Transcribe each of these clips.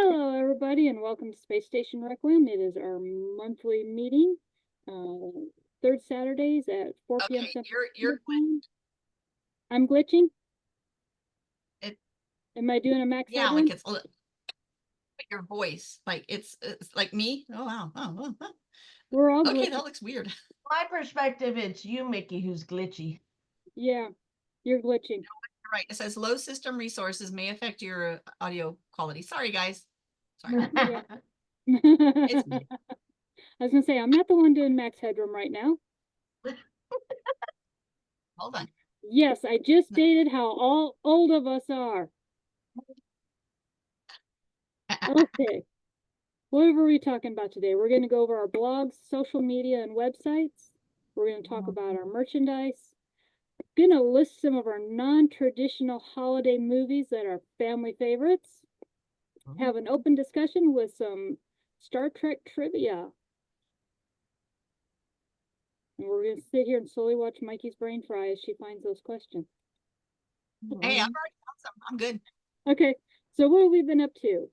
Hello, everybody, and welcome to Space Station Requiem. It is our monthly meeting, third Saturdays at 4 p.m. Okay, Central you're Standard Time. I'm glitching. it, Am I doing a max yeah, headroom? like your voice, like it's like me. Oh wow. We're all Okay, glitching. that looks weird. My perspective, it's you, Mickey, who's glitchy. Yeah, you're glitching. You're right. It says low system resources may affect your audio quality. Sorry, guys. Sorry. Yeah. It's I me. was gonna say I'm not the one doing max headroom right now. Hold on. Yes, I just No. stated how all old of us are. Okay. What were we talking about today? We're going to go over our blogs, social media, and websites. We're going to talk about our merchandise. We're going to list some of our non-traditional holiday movies that are family favorites. Have an open discussion with some Star Trek trivia. And we're going to sit here and slowly watch Mikey's brain fry as she finds those questions. Hey, I've already found some. I'm good. Okay, so what have we been up to?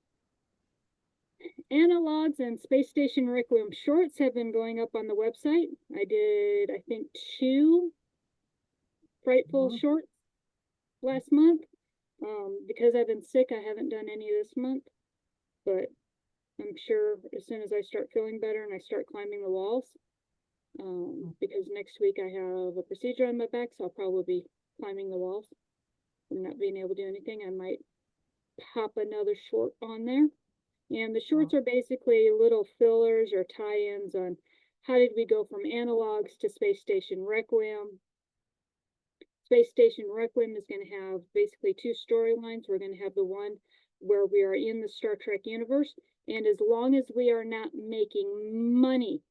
Analogs and Space Station Requiem shorts have been going up on the website. I did, I think, 2 frightful shorts last month. Because I've been sick, I haven't done any this month. But I'm sure as soon as I start feeling better and I start climbing the walls, because next week I have a procedure on my back, so I'll probably be climbing the walls. I'm not being able to do anything. I might pop another short on there. And the shorts are basically little fillers or tie-ins on how did we go from analogs to Space Station Requiem. Space Station Requiem is going to have basically 2 storylines. We're going to have the one where we are in the Star Trek universe, and as long as we are not making money,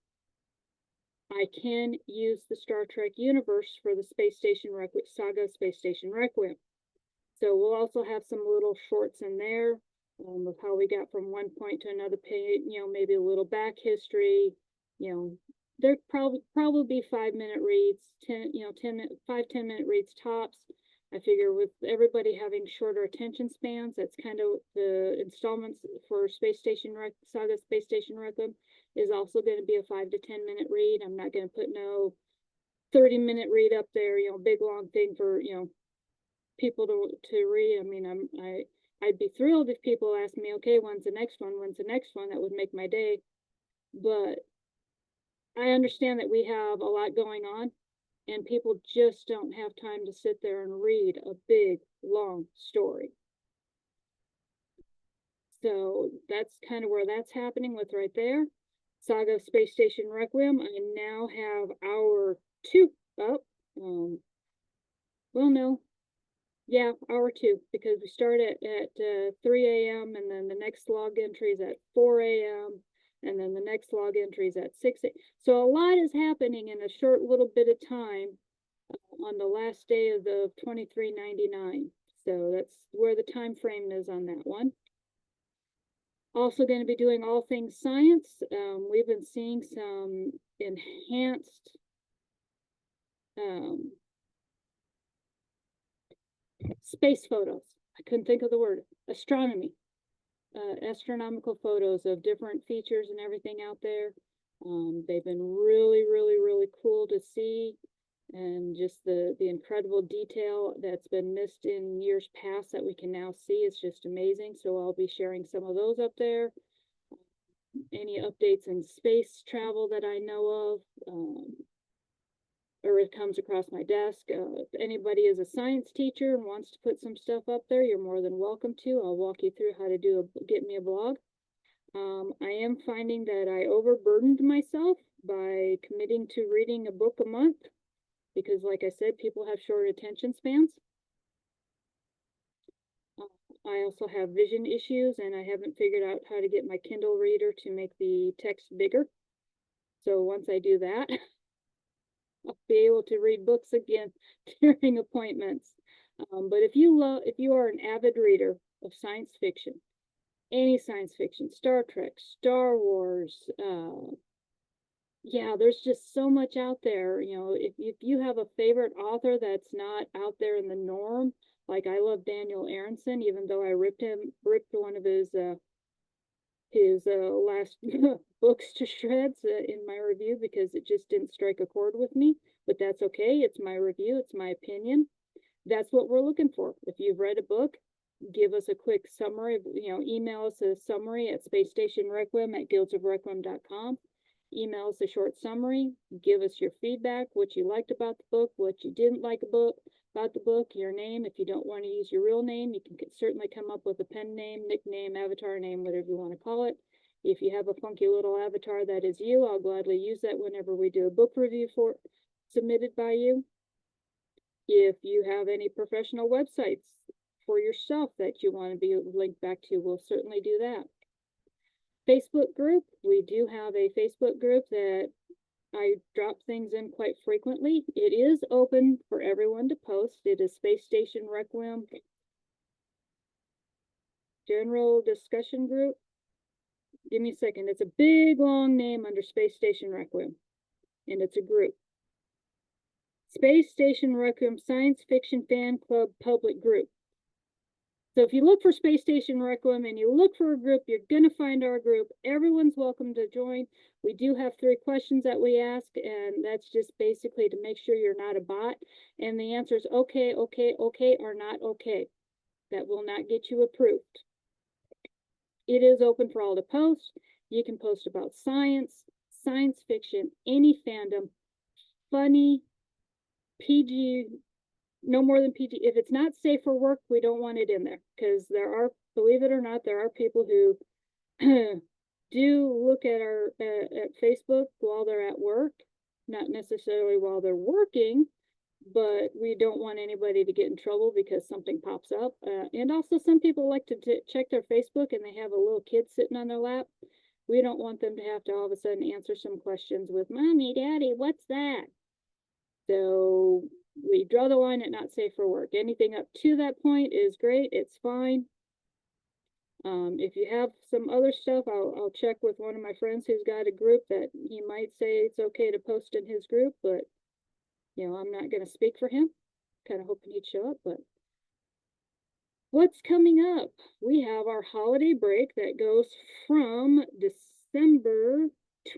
I can use the Star Trek universe for the Space Station Requiem saga, Space Station Requiem. So we'll also have some little shorts in there of how we got from one point to another page, maybe a little back history. They're probably be 5-minute reads, 10, 5-10 minute reads tops. I figure with everybody having shorter attention spans, that's kind of the installments for Space Station Saga Space Station Requiem is also going to be a 5 to 10 minute read. I'm not going to put no 30-minute read up there, big long thing for, people to read. I mean, I'd be thrilled if people asked me, okay, when's the next one? When's the next one? That would make my day. But I understand that we have a lot going on and people just don't have time to sit there and read a big, long story. So that's kind of where that's happening with right there. Saga of Space Station Requiem. I now have hour 2 up. Well, no, yeah, hour 2, because we start at 3 a.m. and then the next log entry is at 4 a.m. and then the next log entry is at 6 a.m. So a lot is happening in a short little bit of time on the last day of the 23.99. So that's where the time frame is on that one. Also going to be doing all things science. We've been seeing some enhanced space photos. I couldn't think of the word. Astronomy. Astronomical photos of different features and everything out there. They've been really, really, really cool to see, and just the incredible detail that's been missed in years past that we can now see is just amazing. So I'll be sharing some of those up there. Any updates in space travel that I know of, or it comes across my desk. If anybody is a science teacher and wants to put some stuff up there, you're more than welcome to. I'll walk you through how to get me a blog. I am finding that I overburdened myself by committing to reading a book a month because, like I said, people have short attention spans. I also have vision issues, and I haven't figured out how to get my Kindle reader to make the text bigger. So once I do that, I'll be able to read books again during appointments. But if you are an avid reader of science fiction, any science fiction, Star Trek, Star Wars, yeah, there's just so much out there. If you have a favorite author that's not out there in the norm, like I love Daniel Aronson, even though I ripped one of his his last books to shreds in my review because it just didn't strike a chord with me, but that's okay. It's my review. It's my opinion. That's what we're looking for. If you've read a book, give us a quick summary, email us a summary at spacestationrequiem@guildsofrequiem.com. Email us a short summary, give us your feedback, what you liked about the book, what you didn't like about the book, your name. If you don't want to use your real name, you can certainly come up with a pen name, nickname, avatar name, whatever you want to call it. If you have a funky little avatar that is you, I'll gladly use that whenever we do a book review submitted by you. If you have any professional websites for yourself that you want to be linked back to, we'll certainly do that. Facebook group, we do have a Facebook group that I drop things in quite frequently. It is open for everyone to post. It is Space Station Requiem General Discussion Group. Give me a second. It's a big long name under Space Station Requiem, and it's a group. Space Station Requiem Science Fiction Fan Club Public Group. So if you look for Space Station Requiem and you look for a group, you're going to find our group. Everyone's welcome to join. We do have 3 questions that we ask, and that's just basically to make sure you're not a bot. And the answer is okay, okay, okay, or not okay. That will not get you approved. It is open for all to post. You can post about science, science fiction, any fandom, funny, PG, no more than PG. If it's not safe for work, we don't want it in there, because there are, believe it or not, there are people who do look at our at Facebook while they're at work, not necessarily while they're working, but we don't want anybody to get in trouble because something pops up. And also some people like to check their Facebook and they have a little kid sitting on their lap. We don't want them to have to all of a sudden answer some questions with, Mommy, Daddy, what's that? So we draw the line at not safe for work. Anything up to that point is great. It's fine. If you have some other stuff, I'll check with one of my friends who's got a group that he might say it's okay to post in his group, but I'm not going to speak for him. Kind of hoping he'd show up, but what's coming up? We have our holiday break that goes from December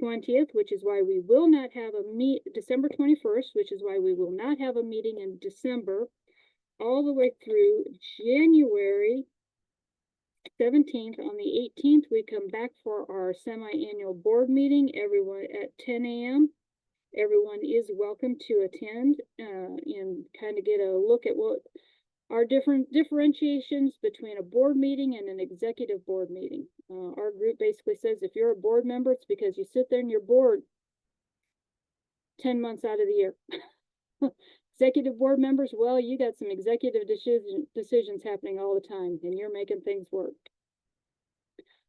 20th, which is why we will not have December 21st, which is why we will not have a meeting in December, all the way through January 17th. On the 18th, we come back for our semi-annual board meeting, everyone at 10 a.m. Everyone is welcome to attend and kind of get a look at what are different differentiations between a board meeting and an executive board meeting. Our group basically says if you're a board member, it's because you sit there and you're bored 10 months out of the year. Executive board members, well, you got some executive decisions happening all the time and you're making things work.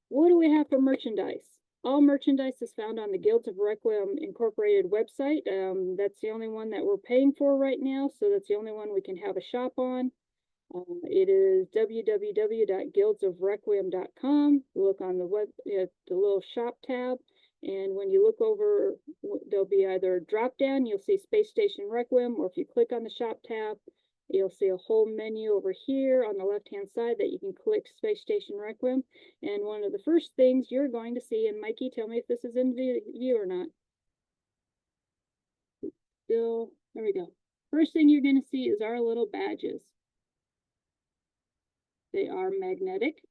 What do we have for merchandise? All merchandise is found on the Guilds of Requiem Incorporated website. That's the only one that we're paying for right now, so that's the only one we can have a shop on. It is www.guildsofrequiem.com. Look on the web, the little shop tab, and when you look over, there'll be either a drop down, you'll see Space Station Requiem, or if you click on the shop tab, you'll see a whole menu over here on the left-hand side that you can click Space Station Requiem. And one of the first things you're going to see, and Mikey, tell me if this is in view or not. Still, there we go. First thing you're going to see is our little badges. They are magnetic.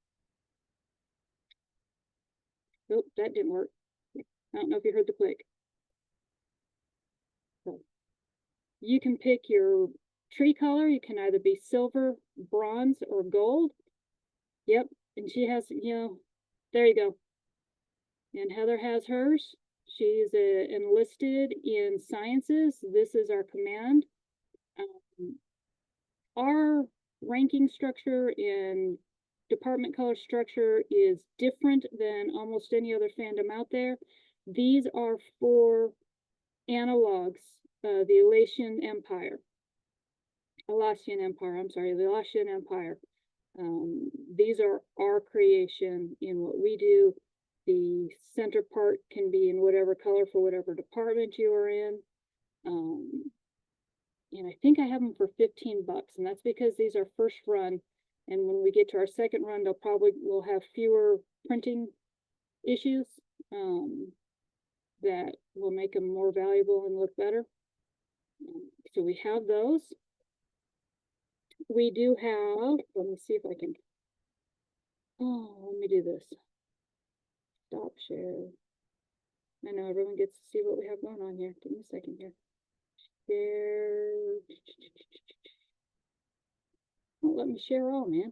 Oh, that didn't work. I don't know if you heard the click. So you can pick your tree color. You can either be silver, bronze, or gold. Yep, and she has, there you go. And Heather has hers. She's enlisted in sciences. This is our command. Our ranking structure and department color structure is different than almost any other fandom out there. These are for analogs, the Elassian Empire. The Elassian Empire. These are our creation in what we do. The center part can be in whatever color for whatever department you are in. And I think I have them for $15, and that's because these are first run. And when we get to our second run, we'll have fewer printing issues, that will make them more valuable and look better. So we have those. We do have, let me see if I can, oh, let me do this. Stop share. I know everyone gets to see what we have going on here. Give me a second here. Share. Won't let me share all, man.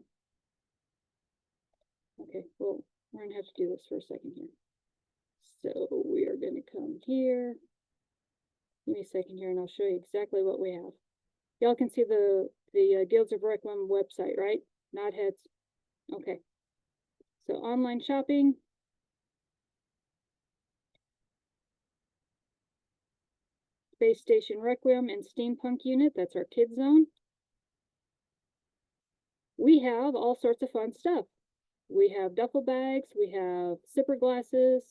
Okay, well, we're gonna have to do this for a second here. So we are gonna come here. Give me a second here and I'll show you exactly what we have. Y'all can see the Guilds of Requiem website, right? Nod heads. Okay. So online shopping. Space Station Requiem and Steampunk Unit, that's our kids zone. We have all sorts of fun stuff. We have duffel bags, we have sipper glasses,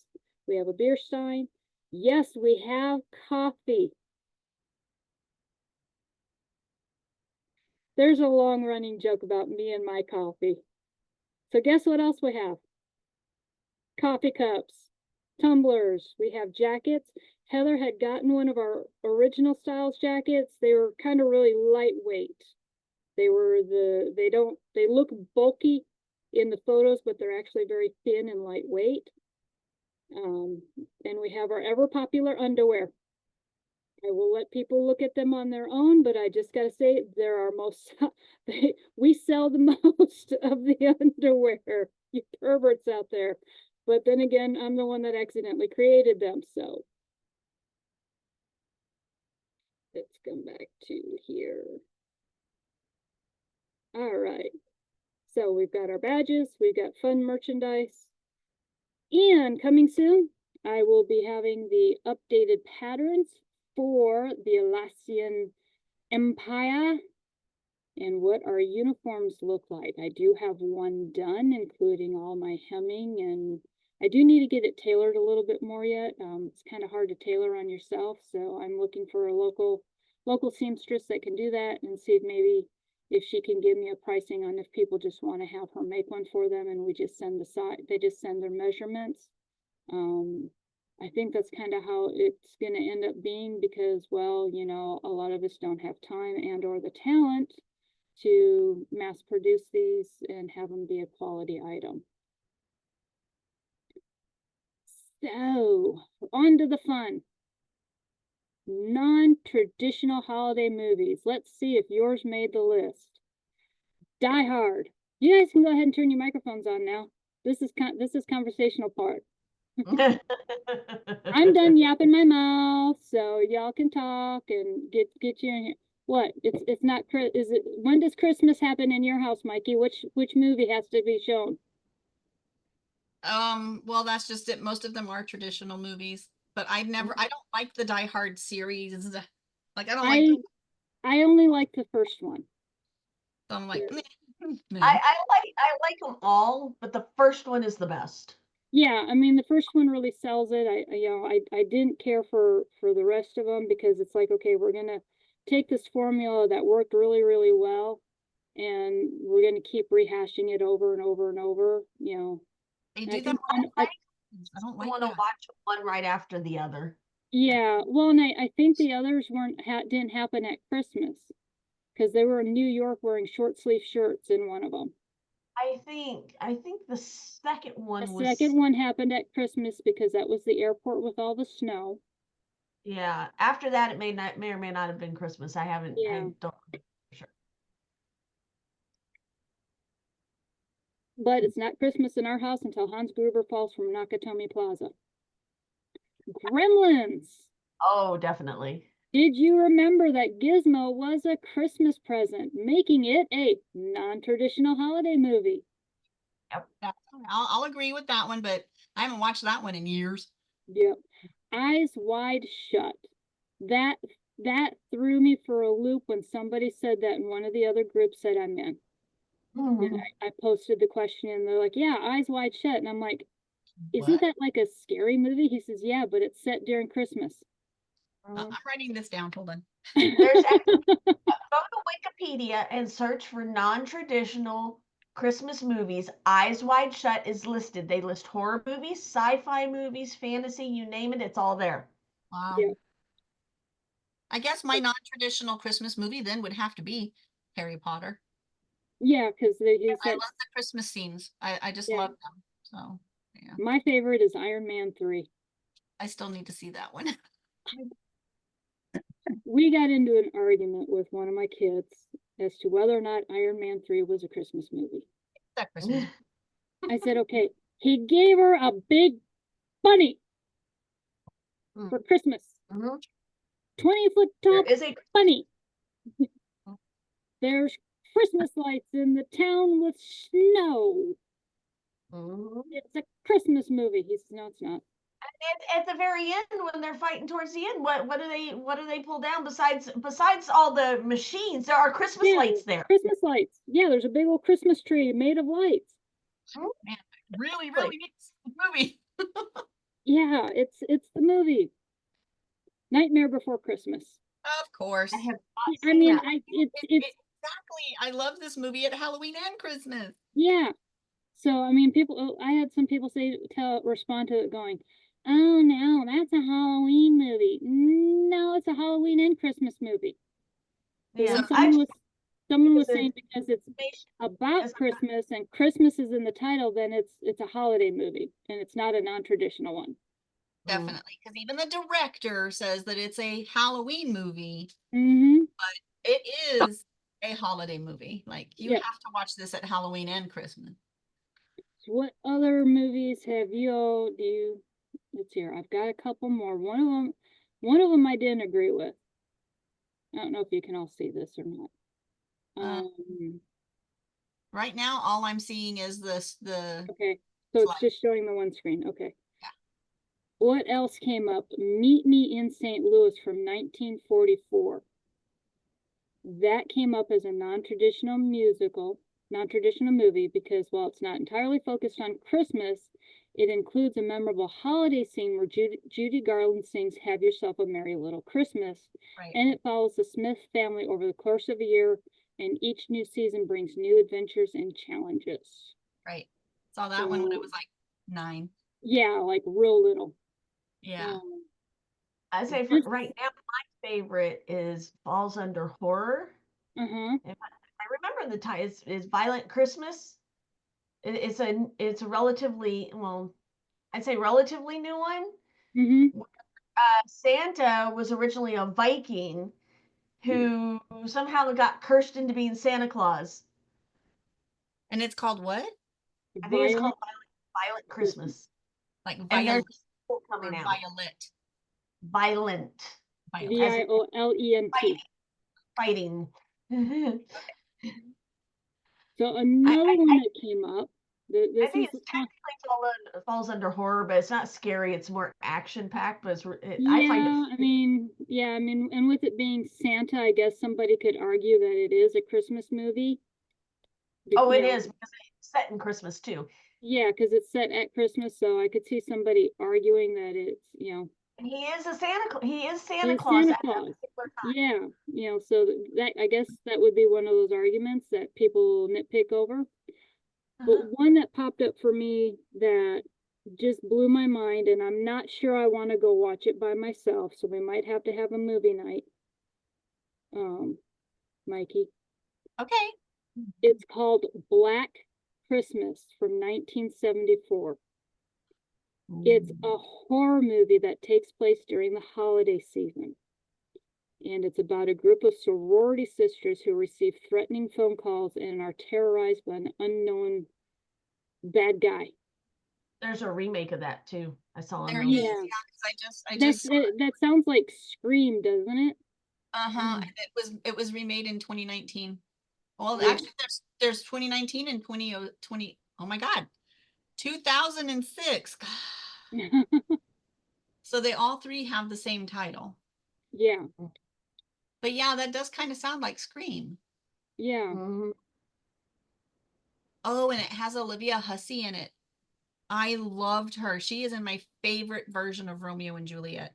we have a beer stein. Yes, we have coffee. There's a long running joke about me and my coffee. So guess what else we have? Coffee cups, tumblers, we have jackets. Heather had gotten one of our original styles jackets. They were kind of really lightweight. They look bulky in the photos, but they're actually very thin and lightweight. And we have our ever popular underwear. I will let people look at them on their own, but I just gotta say they're our most, we sell the most of the underwear, you perverts out there. But then again, I'm the one that accidentally created them, so. Let's come back to here. All right. So we've got our badges, we've got fun merchandise. And coming soon, I will be having the updated patterns for the Alassian Empire and what our uniforms look like. I do have one done, including all my hemming, and I do need to get it tailored a little bit more yet. It's kind of hard to tailor on yourself, so I'm looking for a local seamstress that can do that and see if she can give me a pricing on if people just want to have her make one for them and we just send they just send their measurements. I think that's kind of how it's going to end up being because, well, you know, a lot of us don't have time and or the talent to mass produce these and have them be a quality item. So, on to the fun. Non-traditional holiday movies. Let's see if yours made the list. Die Hard. You guys can go ahead and turn your microphones on now. This is conversational part. I'm done yapping my mouth, so y'all can talk and get you in here. What? It's not is it? When does Christmas happen in your house, Mikey? Which movie has to be shown? Well, that's just it. Most of them are traditional movies, but I don't like the Die Hard series. Like I only like the first one. So I'm like, I like them all, but the first one is the best. Yeah, I mean the first one really sells it. I didn't care for the rest of them because it's like, okay, we're gonna take this formula that worked really, really well, and we're gonna keep rehashing it over and over and over. You know, they do them. I don't like want to watch one right after the other. Yeah, well, and I think the others didn't happen at Christmas because they were in New York wearing short sleeve shirts in one of them. I think the second one The second one happened at Christmas because that was the airport with all the snow. Yeah. After that, it may or may not have been Christmas. I don't know for sure. But it's not Christmas in our house until Hans Gruber falls from Nakatomi Plaza. Gremlins. Oh, definitely. Did you remember that Gizmo was a Christmas present, making it a non-traditional holiday movie? Yep. I'll agree with that one, but I haven't watched that one in years. Yep. Eyes Wide Shut. That threw me for a loop when somebody said that in one of the other groups that I'm in. And I posted the question and they're like, yeah, Eyes Wide Shut. And I'm like, isn't that like a scary movie? He says, yeah, but it's set during Christmas. I'm writing this down. Hold on. Go to Wikipedia and search for non-traditional Christmas movies. Eyes Wide Shut is listed. They list horror movies, sci-fi movies, fantasy, you name it, it's all there. Wow. Yeah. I guess my non-traditional Christmas movie then would have to be Harry Potter. Yeah, because he I said, love the Christmas scenes. I just yeah. love them. So yeah, My favorite is Iron Man 3. I still need to see that one. We got into an argument with one of my kids as to whether or not Iron Man 3 was a Christmas movie. That Christmas. I said, okay, he gave her a big bunny for Christmas. Mhm. 20-foot There top is a bunny. There's Christmas lights in the town with snow. It's a Christmas movie. He says, no, it's not. At the very end, when they're fighting towards the end, what do they pull down besides all the machines? There are Christmas Yeah, lights there. Christmas lights. Yeah, there's a big old Christmas tree made of lights. Man, really needs the movie. Yeah, it's the movie. Nightmare Before Christmas. Of course. I have not I seen mean, that. it's Exactly. I love this movie at Halloween and Christmas. yeah. So I mean, I had some people respond to it going, "Oh no, that's a Halloween movie." No, it's a Halloween and Christmas movie. Yeah, Someone was because saying because it's about Yes. Christmas and Christmas is in the title, then it's a holiday movie and it's not a non-traditional one. Definitely. Because even the director says that it's a Halloween movie, Mm-hmm. but it is a holiday movie. Like you Yep. have to watch this at Halloween and Christmas. So what other movies have let's see here. I've got a couple more. One of them I didn't agree with. I don't know if you can all see this or not. Right now, all I'm seeing is the Okay, so it's slide. just showing the one screen. Okay. Yeah. What else came up? Meet Me in St. Louis from 1944. That came up as a non-traditional movie because while it's not entirely focused on Christmas, it includes a memorable holiday scene where Judy Garland sings Have Yourself a Merry Little Christmas. Right. And it follows the Smith family over the course of a year, and each new season brings new adventures and challenges. Right. Saw that one when I was like 9. Yeah, like real little. Yeah. I say for right now, my favorite falls under horror. Uh-huh. I remember the title is Violent Christmas. It's a relatively, well, I'd say relatively new one. Mm-hmm. Santa was originally a Viking who somehow got cursed into being Santa Claus. And it's called what? I think it's called Violent Christmas. Like And violet there's or coming out. violet. Violent. Violent. Fighting. So another one that came up. I think it's technically falls under horror, but it's not scary. It's more action packed. But I find it. I mean, and with it being Santa, I guess somebody could argue that it is a Christmas movie. Oh, it is because it's set in Christmas too. Yeah, because it's set at Christmas, so I could see somebody arguing that it's, And he is Santa Claus. Santa Claus. Yeah, so that I guess that would be one of those arguments that people nitpick over. But one that popped up for me that just blew my mind, and I'm not sure I want to go watch it by myself, so we might have to have a movie night. Mikey. Okay. It's called Black Christmas from 1974. It's a horror movie that takes place during the holiday season. And it's about a group of sorority sisters who receive threatening phone calls and are terrorized by an unknown bad guy. There's a remake of that too. I saw on There those. is, I just that sounds like Scream, doesn't it? and it was remade in 2019. Well, Yeah. actually there's 2019 and 2020. Oh my God. 2006. So they all three have the same title. Yeah. But yeah, that does kind of sound like Scream. Yeah. Oh, and it has Olivia Hussey in it. I loved her. She is in my favorite version of Romeo and Juliet.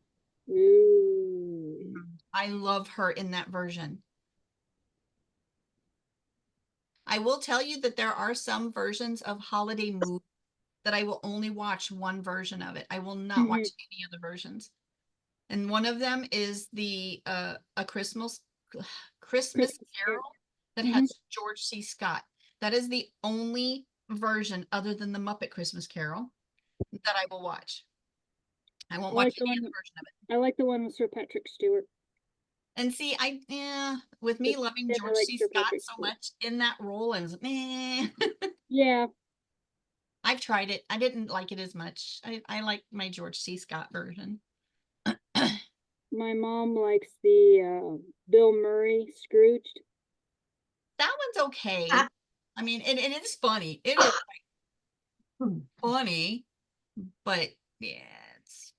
Ooh. I love her in that version. I will tell you that there are some versions of holiday movies that I will only watch one version of it. I will not watch any other versions. And one of them is the a Christmas Carol that has George C. Scott. That is the only version other than the Muppet Christmas Carol that I will watch. I won't watch any other version of it. I like the one with Sir Patrick Stewart. And see, with me loving George C. Scott so Stewart. much in that role, and Yeah. I've tried it. I didn't like it as much. I like my George C. Scott version. My mom likes the Bill Murray Scrooged. That one's okay. I mean, it is funny. It is funny, but yeah, it's.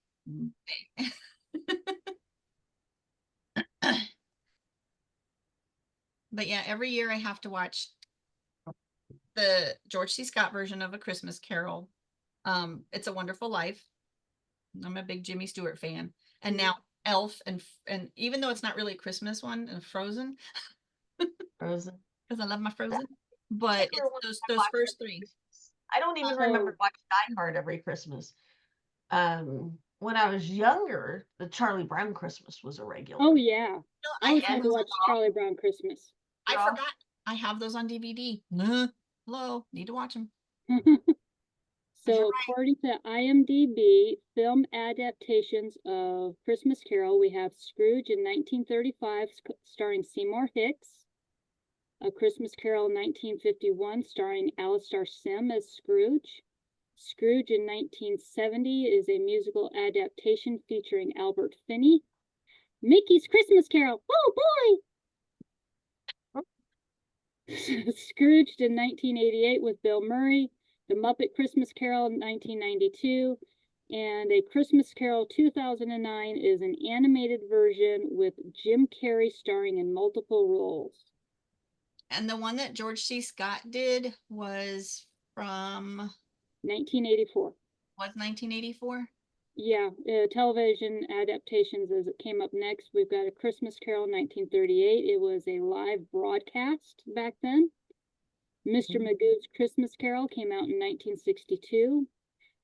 But yeah, every year I have to watch the George C. Scott version of A Christmas Carol. It's a Wonderful Life. I'm a big Jimmy Stewart fan, and now Elf, and even though it's not really a Christmas one, and Frozen, Frozen, because I love my Frozen, but it's those first three. I don't even remember watching Die Hard every Christmas. When I was younger, the Charlie Brown Christmas was a regular. Oh yeah, No, I had to watch Charlie Brown Christmas. I forgot. I have those on DVD. Hello, need to watch them. So according to IMDb, film adaptations of Christmas Carol, we have Scrooge in 1935, starring Seymour Hicks. A Christmas Carol in 1951, starring Alistair Sim as Scrooge. Scrooge in 1970 is a musical adaptation featuring Albert Finney. Mickey's Christmas Carol. Oh boy! Scrooged in 1988 with Bill Murray. The Muppet Christmas Carol in 1992. And A Christmas Carol 2009 is an animated version with Jim Carrey starring in multiple roles. And the one that George C. Scott did was from 1984. Was 1984? Yeah, television adaptations as it came up next. We've got A Christmas Carol 1938. It was a live broadcast back then. Mr. Magoo's Christmas Carol came out in 1962.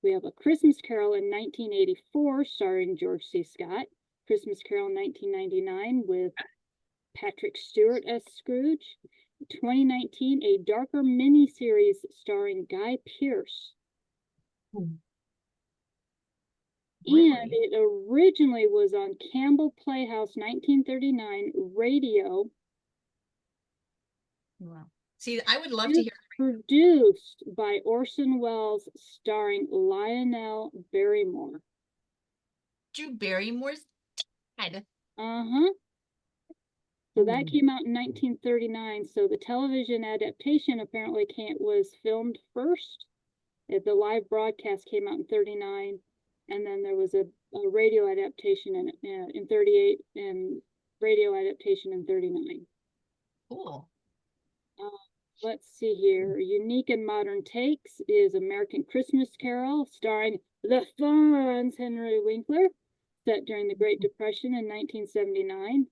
We have A Christmas Carol in 1984 starring George C. Scott. Christmas Carol in 1999 with Patrick Stewart as Scrooge. 2019, a darker miniseries starring Guy Pearce. Really? And it originally was on Campbell Playhouse 1939 radio. Wow. See, I would love to hear. Produced by Orson Welles, starring Lionel Barrymore. Drew Barrymore's dad. So that came out in 1939. So the television adaptation apparently was filmed first. The live broadcast came out in 39, and then there was a radio adaptation in 38 and radio adaptation in 39. Cool. Let's see here. Unique and modern takes is American Christmas Carol, starring the Fonz Henry Winkler, set during the Great Depression in 1979.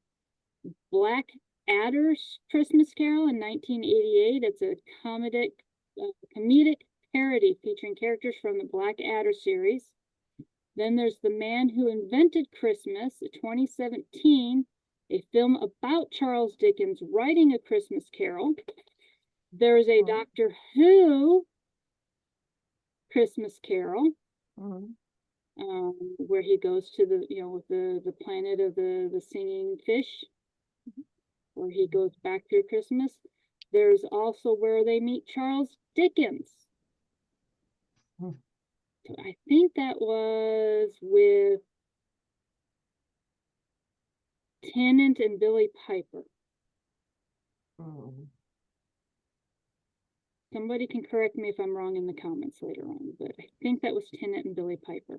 Black Adder's Christmas Carol in 1988. It's a comedic parody featuring characters from the Black Adder series. Then there's The Man Who Invented Christmas, 2017, a film about Charles Dickens writing A Christmas Carol. There's a Doctor Who Christmas Carol, where he goes to the planet of the singing fish, where he goes back through Christmas. There's also Where They Meet Charles Dickens. So I think that was with Tennant and Billy Piper. Somebody can correct me if I'm wrong in the comments later on, but I think that was Tennant and Billy Piper.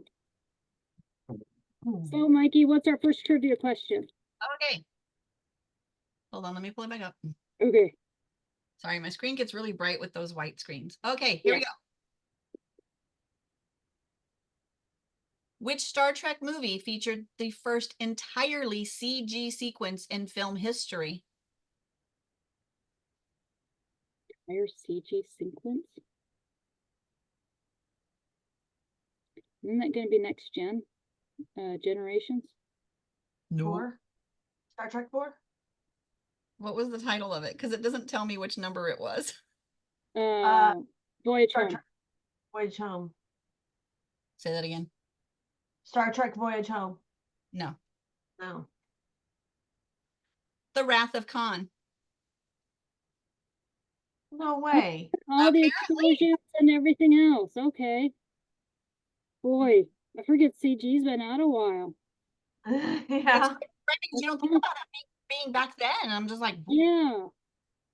So, Mikey, what's our first trivia question? Okay. Hold on, let me pull it back up. Okay. Sorry, my screen gets really bright with those white screens. Okay, here we go. Which Star Trek movie featured the first entirely CG sequence in film history? Higher CG sequence. Isn't that going to be next gen? Generations? No. 4? Star Trek 4? What was the title of it? Because it doesn't tell me which number it was. Voyage Star Home. Trek Voyage Home. Say that again. Star Trek Voyage Home. No. No. The Wrath of Khan. No way. All the Apparently. explosions and everything else. Okay. Boy, I forget CG's been out a while. Yeah. Right, because you don't think about it being back then. And I'm just like, Yeah.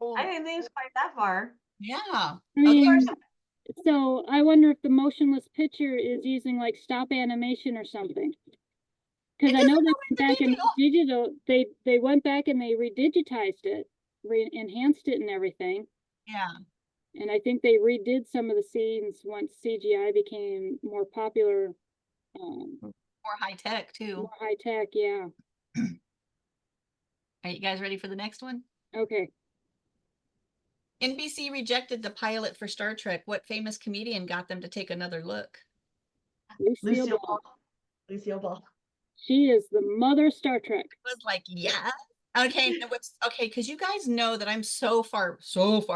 oh, I didn't think it was quite that far. yeah. I Okay. mean, so I wonder if the motionless picture is using like stop animation or something. Because It I know doesn't they go went into back and detail. digital. They went back and they redigitized it, enhanced it and everything. Yeah. And I think they redid some of the scenes once CGI became more popular, More high tech too. more high tech. Yeah. Are you guys ready for the next one? Okay. NBC rejected the pilot for Star Trek. What famous comedian got them to take another look? Lucille Ball. Ball. Lucille Ball. She is the mother of Star Trek. I was like, yeah. Okay, okay, because you guys know that I'm so far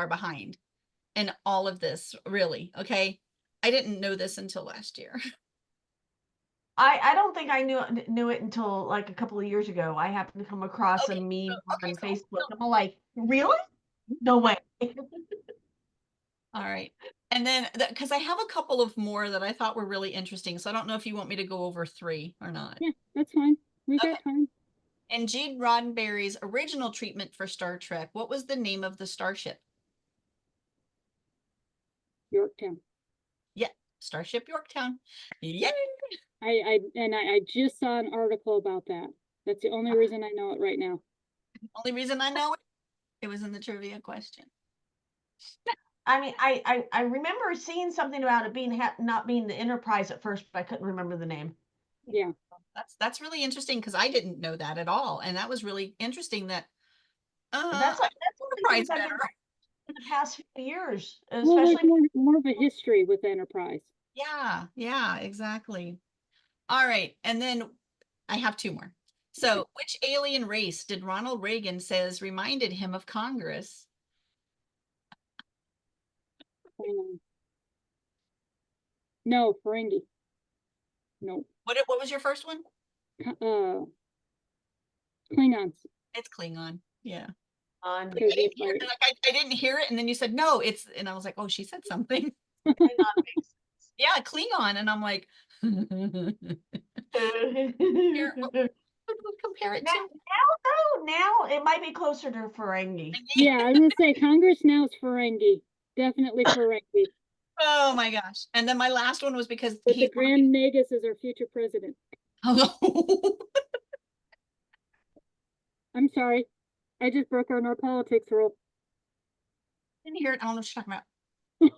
behind in all of this, really. Okay. I didn't know this until last year. I don't think I knew it until like a couple of years ago. I happened to come across a meme on Facebook. I'm like, really? No way. All right. And then, because I have a couple of more that I thought were really interesting. So I don't know if you want me to go over 3 or not. Yeah, that's fine. We got time. And Gene Roddenberry's original treatment for Star Trek, what was the name of the starship? Yorktown. Yeah, Starship Yorktown. Yay! I just saw an article about that. That's the only reason I know it right now. Only reason I know it was in the trivia question. I mean, I remember seeing something about it being not being the Enterprise at first, but I couldn't remember the name. Yeah. That's really interesting because I didn't know that at all. And that was really interesting that That's one of the things I've better. been in the past few years, Well, there's especially more of a history with Enterprise. Yeah, exactly. All right. And then I have 2 more. So which alien race did Ronald Reagan says reminded him of Congress? No, Ferengi. No. What was your first one? Klingons. It's Klingon. Yeah. on I didn't hear it, and then you said no. And I was like, oh, she said something. Yeah, Klingon, and I'm like, compare it to. Now it might be closer to Ferengi. Yeah, I was gonna say Congress now is Ferengi. Definitely Ferengi. Oh my gosh! And then my last one was because But the Grand Nagus is our future president. Oh. I'm sorry, I just broke our no politics rule. Didn't hear it. I don't know what you're talking about.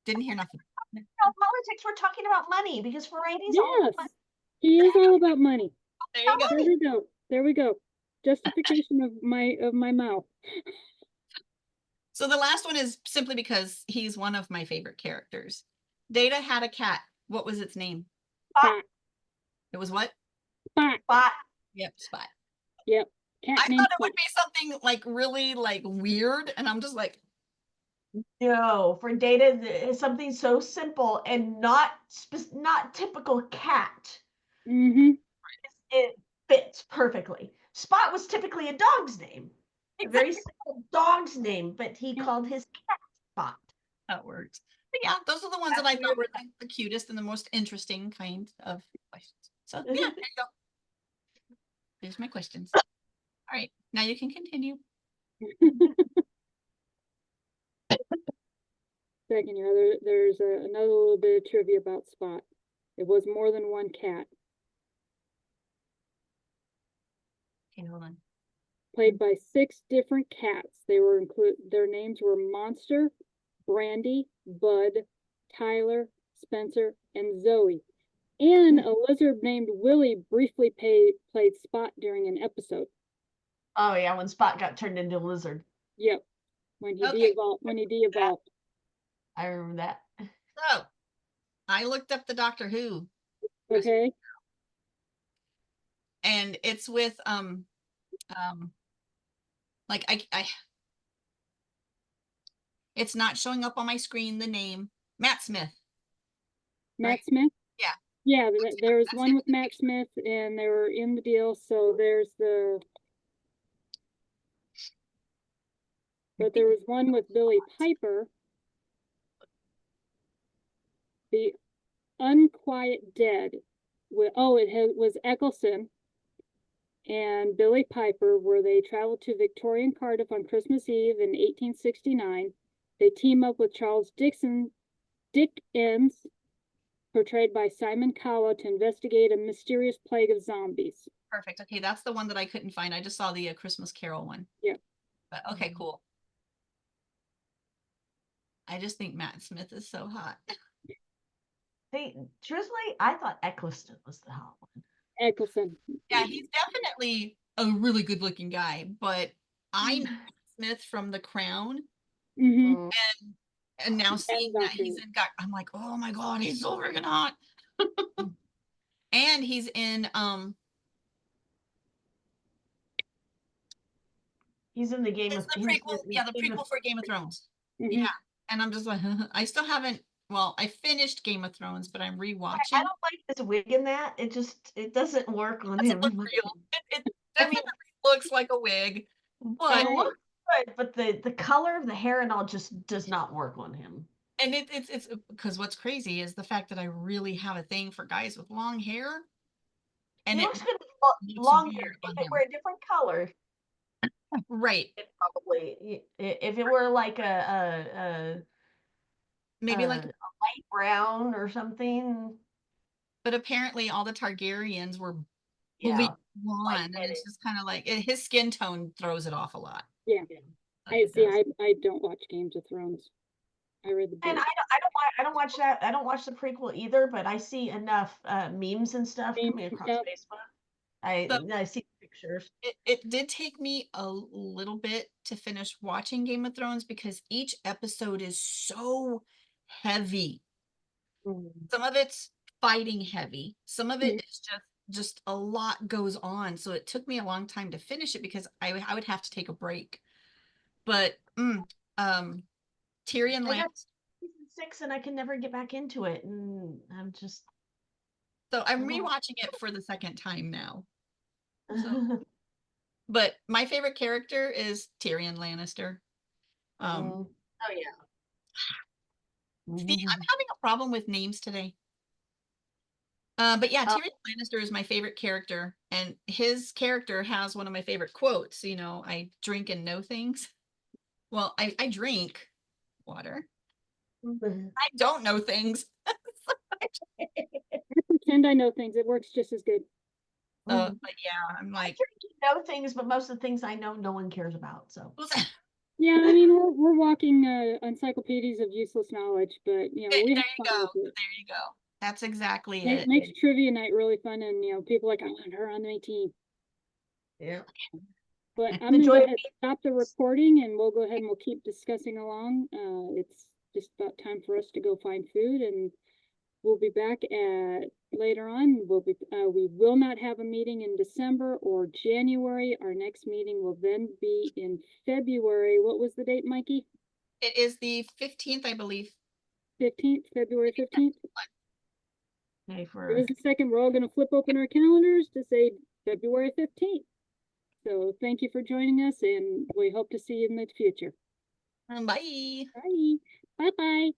Didn't hear nothing. No politics. We're talking about money because Ferengi's all Yes, money. he is all about money. There you go. There we go. There we go. Justification of my mouth. So the last one is simply because he's one of my favorite characters. Data had a cat. What was its name? Spot. It was what? Spot. Yep, Spot. Yep. Cat I thought it would be something like really like weird, and I'm just like, no, for Data, it's something so simple and not typical cat. Mm-hmm. It fits perfectly. Spot was typically a dog's name, a very simple dog's name, but he called his cat Spot. That works. But yeah, those are the ones that I thought were the cutest and the most interesting kind of questions. So yeah, there you go. There's my questions. All right, now you can continue. Second year, there's another little bit of trivia about Spot. It was more than one cat. Okay, hold on. Played by 6 different cats. Their names were Monster, Brandy, Bud, Tyler, Spencer, and Zoe. And a lizard named Willie briefly played Spot during an episode. Oh yeah, when Spot got turned into a lizard. Yep. when he Okay. de-evolved. I remember that. So I looked up the Doctor Who, Okay. and it's with like I it's not showing up on my screen, the name Matt Smith. Matt Right. Smith? Yeah. Yeah, there was That's one it. with Matt Smith and they were in the deal, so but there was one with Billy Piper. The Unquiet Dead. Was Eccleston and Billy Piper, where they traveled to Victorian Cardiff on Christmas Eve in 1869. They team up with Charles Dickens, portrayed by Simon Cowell, to investigate a mysterious plague of zombies. Perfect. Okay, that's the one that I couldn't find. I just saw the Christmas Carol one. Yeah. But okay, cool. I just think Matt Smith is so hot. See, truthfully, I thought Eccleston was the hot one. Eccleston. Yeah, he's definitely a really good looking guy, but I know Matt Smith from The Crown, Mm-hmm. and now seeing that Doctor he's in I'm like, oh my god, he's so freaking hot. And he's in He's in the Game it's of the he's prequel, in yeah, the Game of prequel for Game of Thrones. Mhm. Yeah. And I'm just like, I still haven't, well, I finished Game of Thrones, but I'm I rewatching. don't like this wig in that. It doesn't work on Doesn't him. look in my real. opinion. It I mean, definitely looks like a wig, but it looks good, but the color of the hair and all just does not work on him. and it's because what's crazy is the fact that I really have a thing for guys with long hair, and He it looks good with looks long hair. weird on If it him. were a different color, Right. it probably if it were like Maybe like, a light brown or something. but apparently all the Targaryens were bleach Yeah. blonde, and it's just kind of like his skin tone throws it off a lot. Yeah. Like it does. I don't watch Games of Thrones. I read the book. And I don't watch that. I don't watch the prequel either, but I see enough memes and stuff Memes coming and across stuff. Facebook. So I see pictures. it did take me a little bit to finish watching Game of Thrones because each episode is so heavy. Some of it's fighting heavy. Some of it is just a lot goes on. So it took me a long time to finish it because I would have to take a break. But Tyrion I got Lannister. season 6 and I can never get back into it, and I'm just So I'm I don't know. rewatching it for the second time now. So, but my favorite character is Tyrion Lannister. oh yeah. See, I'm having a problem with names today. But yeah, Tyrion Lannister is my favorite character, and his character has one of my favorite quotes. You know, I drink and know things. Well, I drink water. I don't know things. I pretend I know things. It works just as good. But yeah, I'm I like, know things, but most of the things I know, no one cares about. So Yeah, I mean we're walking encyclopedias of useless knowledge, but you know there we you have fun go. with it. There you go. That's exactly It it. makes trivia night really fun, and you know people are like I want her on my team. yeah. But I'm The gonna joy go of ahead and stop the recording, and we'll go ahead and we'll keep discussing along. It's just about time for us to go find food, and we'll be back at later on. We will not have a meeting in December or January. Our next meeting will then be in February. What was the date, Mikey? It is the 15th, I believe. 15th, February 15th. Okay, Give us a second. We're all going to flip open our calendars to say February 15th. So thank you for joining us, and we hope to see you in the future. Bye. Bye. Bye-bye.